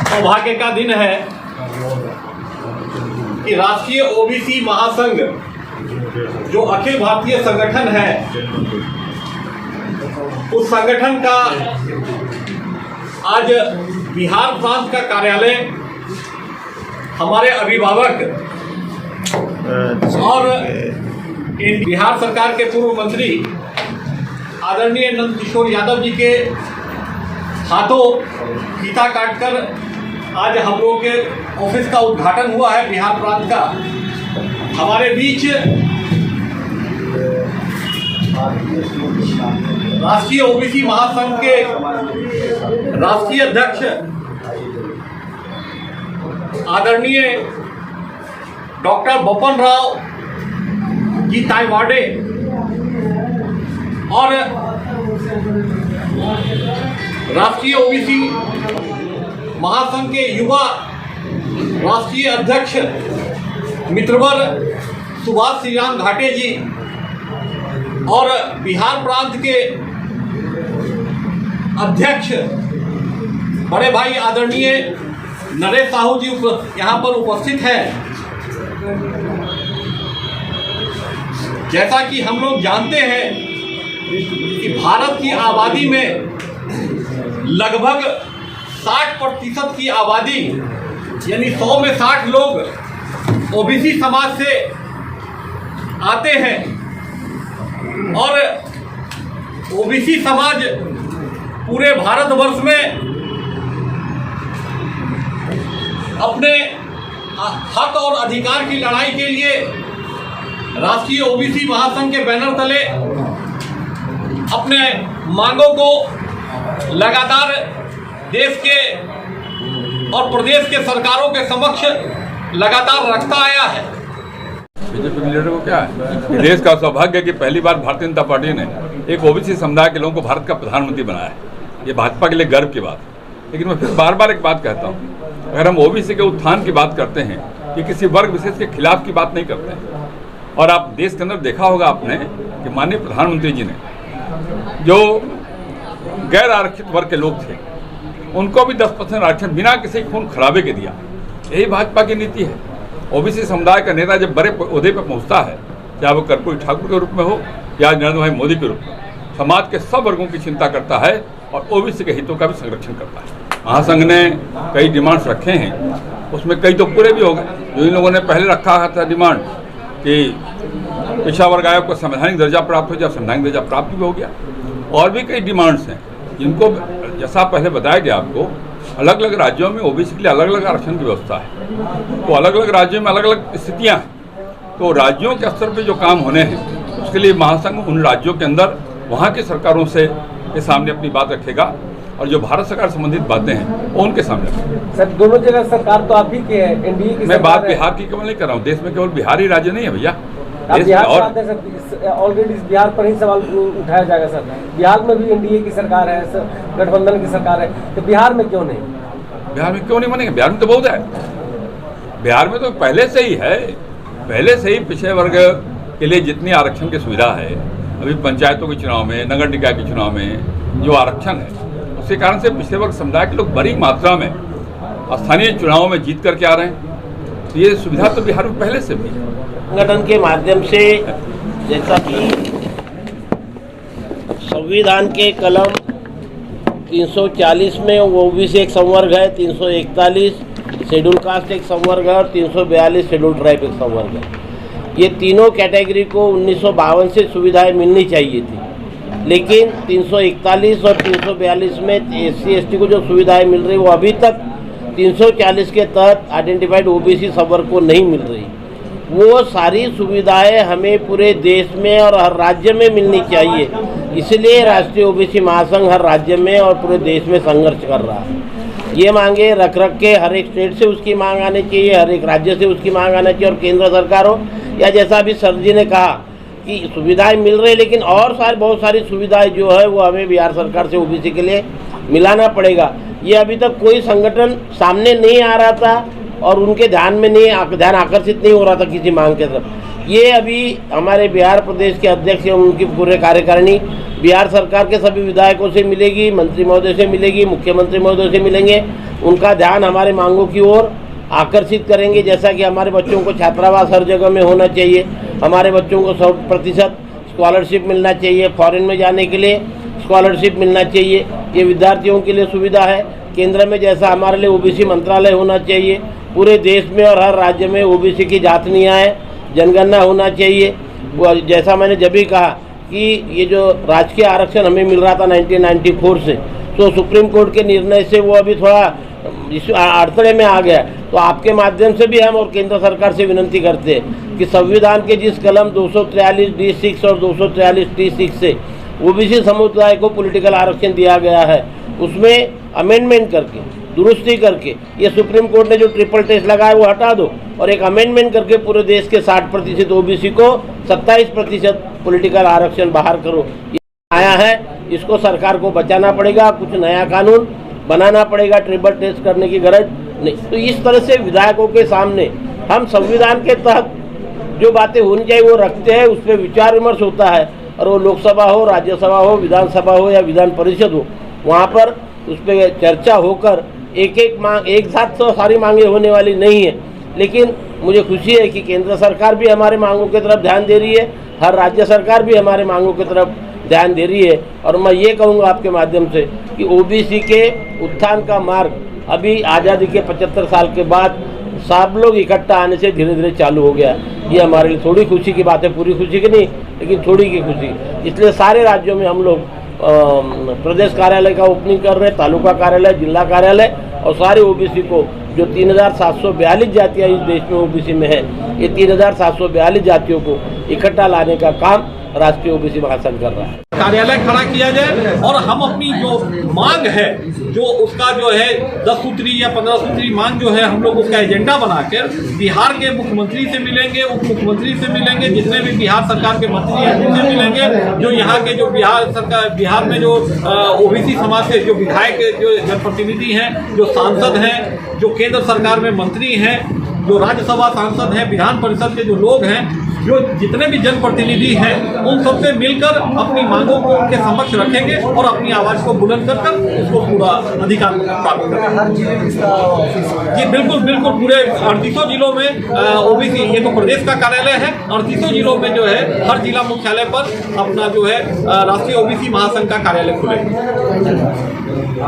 सौभाग्य का दिन है कि राष्ट्रीय ओबीसी महासंघ जो अखिल भारतीय संगठन है, उस संगठन का आज बिहार प्रांत का कार्यालय हमारे अभिभावक और बिहार सरकार के पूर्व मंत्री आदरणीय नंद किशोर यादव जी के हाथों फीता काटकर आज हम लोगों के ऑफिस का उद्घाटन हुआ है बिहार प्रांत का। हमारे बीच राष्ट्रीय ओबीसी महासंघ के राष्ट्रीय अध्यक्ष आदरणीय डॉक्टर बपन राव जी तायवाड़े और राष्ट्रीय ओबीसी महासंघ के युवा राष्ट्रीय अध्यक्ष मित्रवर सुभाष श्रीराम घाटे जी और बिहार प्रांत के अध्यक्ष बड़े भाई आदरणीय नरेश साहू जी यहाँ पर उपस्थित हैं। जैसा कि हम लोग जानते हैं कि भारत की आबादी में लगभग 60% की आबादी यानी 100 में 60 लोग ओबीसी समाज से आते हैं और ओबीसी समाज पूरे भारतवर्ष में अपने हक और अधिकार की लड़ाई के लिए राष्ट्रीय ओबीसी महासंघ के बैनर तले अपने मांगों को लगातार देश के और प्रदेश के सरकारों के समक्ष लगातार रखता आया है। बीजेपी के लीडर को क्या है, देश का सौभाग्य कि पहली बार भारतीय जनता पार्टी ने एक ओबीसी समुदाय के लोगों को भारत का प्रधानमंत्री बनाया है। ये भाजपा के लिए गर्व की बात है। लेकिन मैं फिर बार बार एक बात कहता हूँ, अगर हम ओबीसी के उत्थान की बात करते हैं, ये किसी वर्ग विशेष के खिलाफ की बात नहीं करते हैं। और आप देश के अंदर देखा होगा आपने कि माननीय प्रधानमंत्री जी ने जो गैर आरक्षित वर्ग के लोग थे उनको भी 10% आरक्षण बिना किसी खून खराबे के दिया। यही भाजपा की नीति है। ओबीसी समुदाय का नेता जब बड़े ओहदे पर पहुंचता है, चाहे वो कर्पूरी ठाकुर के रूप में हो या नरेंद्र भाई मोदी के रूप में, समाज के सब वर्गों की चिंता करता है और ओबीसी के हितों का भी संरक्षण करता है। महासंघ ने कई डिमांड्स रखे हैं, उसमें कई तो पूरे भी हो गए। जो इन लोगों ने पहले रखा था डिमांड कि पिछड़ा वर्ग आयोग को संवैधानिक दर्जा प्राप्त हो जाए, संवैधानिक दर्जा प्राप्त भी हो गया। और भी कई डिमांड्स हैं जिनको जैसा पहले बताया गया आपको, अलग अलग राज्यों में ओबीसी के लिए अलग अलग आरक्षण की व्यवस्था है। तो अलग अलग राज्यों में अलग अलग स्थितियाँ हैं। तो राज्यों के स्तर पर जो काम होने हैं उसके लिए महासंघ उन राज्यों के अंदर वहाँ की सरकारों से के सामने अपनी बात रखेगा और जो भारत सरकार संबंधित बातें हैं वो उनके सामने रखेगा। सर, दोनों जगह सरकार तो आप ही के है, एनडीए की। मैं बात बिहार की केवल नहीं कर रहा हूँ, देश में केवल बिहार ही राज्य नहीं है भैया। ऑलरेडी बिहार पर ही सवाल उठाया जाएगा सर। बिहार में भी एनडीए की सरकार है, गठबंधन की सरकार है, तो बिहार में क्यों नहीं? बिहार में क्यों नहीं बनेगा? बिहार में तो बहुत है। बिहार में तो पहले से ही है, पहले से ही पिछड़े वर्ग के लिए जितनी आरक्षण की सुविधा है, अभी पंचायतों के चुनाव में, नगर निकाय के चुनाव में जो आरक्षण है, उसके कारण से पिछड़े वर्ग समुदाय के लोग बड़ी मात्रा में स्थानीय चुनावों में जीत करके आ रहे हैं। तो ये सुविधा तो बिहार में पहले से भी है। संगठन के माध्यम से जैसा कि संविधान के कलम 340 में ओबीसी एक संवर्ग है, 341 शेड्यूल कास्ट एक संवर्ग है और 342 शेड्यूल ट्राइब एक संवर्ग है। ये तीनों कैटेगरी को 1952 से सुविधाएं मिलनी चाहिए थी, लेकिन 341 और 342 में SC/ST को जो सुविधाएं मिल रही वो अभी तक 340 के तहत आइडेंटिफाइड ओबीसी संवर्ग को नहीं मिल रही। वो सारी सुविधाएं हमें पूरे देश में और हर राज्य में मिलनी चाहिए। इसलिए राष्ट्रीय ओबीसी महासंघ हर राज्य में और पूरे देश में संघर्ष कर रहा है। ये मांगे रख के हर एक स्टेट से उसकी मांग आनी चाहिए, हर एक राज्य से उसकी मांग आनी चाहिए, और केंद्र सरकार हो या जैसा अभी सर जी ने कहा कि सुविधाएं मिल रही, लेकिन और बहुत सारी सुविधाएं जो है वो हमें बिहार सरकार से ओबीसी के लिए मिलाना पड़ेगा। ये अभी तक कोई संगठन सामने नहीं आ रहा था और उनके ध्यान में ध्यान आकर्षित नहीं हो रहा था किसी मांग के तरफ। ये अभी हमारे बिहार प्रदेश के अध्यक्ष एवं उनकी पूरे कार्यकारिणी बिहार सरकार के सभी विधायकों से मिलेगी, मंत्री महोदय से मिलेगी, मुख्यमंत्री महोदय से मिलेंगे, उनका ध्यान हमारे मांगों की ओर आकर्षित करेंगे। जैसा कि हमारे बच्चों को छात्रावास हर जगह में होना चाहिए, हमारे बच्चों को 100% स्कॉलरशिप मिलना चाहिए, फॉरेन में जाने के लिए स्कॉलरशिप मिलना चाहिए, ये विद्यार्थियों के लिए सुविधा है। केंद्र में जैसा हमारे लिए ओबीसी मंत्रालय होना चाहिए, पूरे देश में और हर राज्य में ओबीसी की जांच न्याय जनगणना होना चाहिए। जैसा मैंने जब भी कहा कि ये जो राजकीय आरक्षण हमें मिल रहा था 1994 से, तो सुप्रीम कोर्ट के निर्णय से वो अभी थोड़ा इस अड़चने में आ गया। तो आपके माध्यम से भी हम और केंद्र सरकार से विनती करते हैं कि संविधान के जिस कलम 243D6 और 243D6 से ओबीसी समुदाय को पॉलिटिकल आरक्षण दिया गया है, उसमें अमेंडमेंट करके, दुरुस्ती करके, ये सुप्रीम कोर्ट ने जो ट्रिपल टेस्ट लगाया वो हटा दो और एक अमेंडमेंट करके पूरे देश के 60% ओबीसी को 27% पॉलिटिकल आरक्षण बाहर करो। ये आया है, इसको सरकार को बचाना पड़ेगा, कुछ नया कानून बनाना पड़ेगा, ट्रिपल टेस्ट करने की गरज नहीं। तो इस तरह से विधायकों के सामने हम संविधान के तहत जो बातें होनी चाहिए वो रखते हैं, उस पर विचार विमर्श होता है, और वो लोकसभा हो, राज्यसभा हो, विधानसभा हो या विधान परिषद हो, वहाँ पर उस पर चर्चा होकर एक एक मांग एक साथ तो सारी मांगे होने वाली नहीं है। लेकिन मुझे खुशी है कि केंद्र सरकार भी हमारे मांगों की तरफ ध्यान दे रही है, हर राज्य सरकार भी हमारे मांगों की तरफ ध्यान दे रही है। और मैं ये कहूँगा आपके माध्यम से कि ओबीसी के उत्थान का मार्ग अभी आज़ादी के 75 साल के बाद सब लोग इकट्ठा आने से धीरे धीरे चालू हो गया। ये हमारे लिए थोड़ी खुशी की बात है, पूरी खुशी की नहीं, लेकिन थोड़ी की खुशी। इसलिए सारे राज्यों में हम लोग प्रदेश कार्यालय का ओपनिंग कर रहे हैं, तालुका कार्यालय, जिला कार्यालय, और सारे ओबीसी को जो 3742 जातियाँ इस देश में ओबीसी में है, ये 3742 जातियों को इकट्ठा लाने का काम राष्ट्रीय ओबीसी महासंघ कर रहा है। कार्यालय खड़ा किया जाए और हम अपनी जो मांग है, जो उसका जो है 10 सूत्री या 15 सूत्री मांग जो है, हम लोग उसका एजेंडा बनाकर बिहार के मुख्यमंत्री से मिलेंगे, उप मुख्यमंत्री से मिलेंगे, जितने भी बिहार सरकार के मंत्री हैं उनसे मिलेंगे, जो यहाँ के जो बिहार में जो ओबीसी समाज से जो विधायक, जो जनप्रतिनिधि हैं, जो सांसद हैं, जो केंद्र सरकार में मंत्री हैं, जो राज्यसभा सांसद हैं, विधान परिषद के जो लोग हैं, जो जितने भी जनप्रतिनिधि हैं, उन सबसे मिलकर अपनी मांगों को उनके समक्ष रखेंगे और अपनी आवाज को बुलंद कर उसको पूरा अधिकार प्राप्त करेंगे। जी बिल्कुल बिल्कुल, पूरे 38 जिलों में ओबीसी, ये तो प्रदेश का कार्यालय है, 38 जिलों में जो है हर जिला मुख्यालय पर अपना जो है राष्ट्रीय ओबीसी महासंघ का कार्यालय खुलेगा।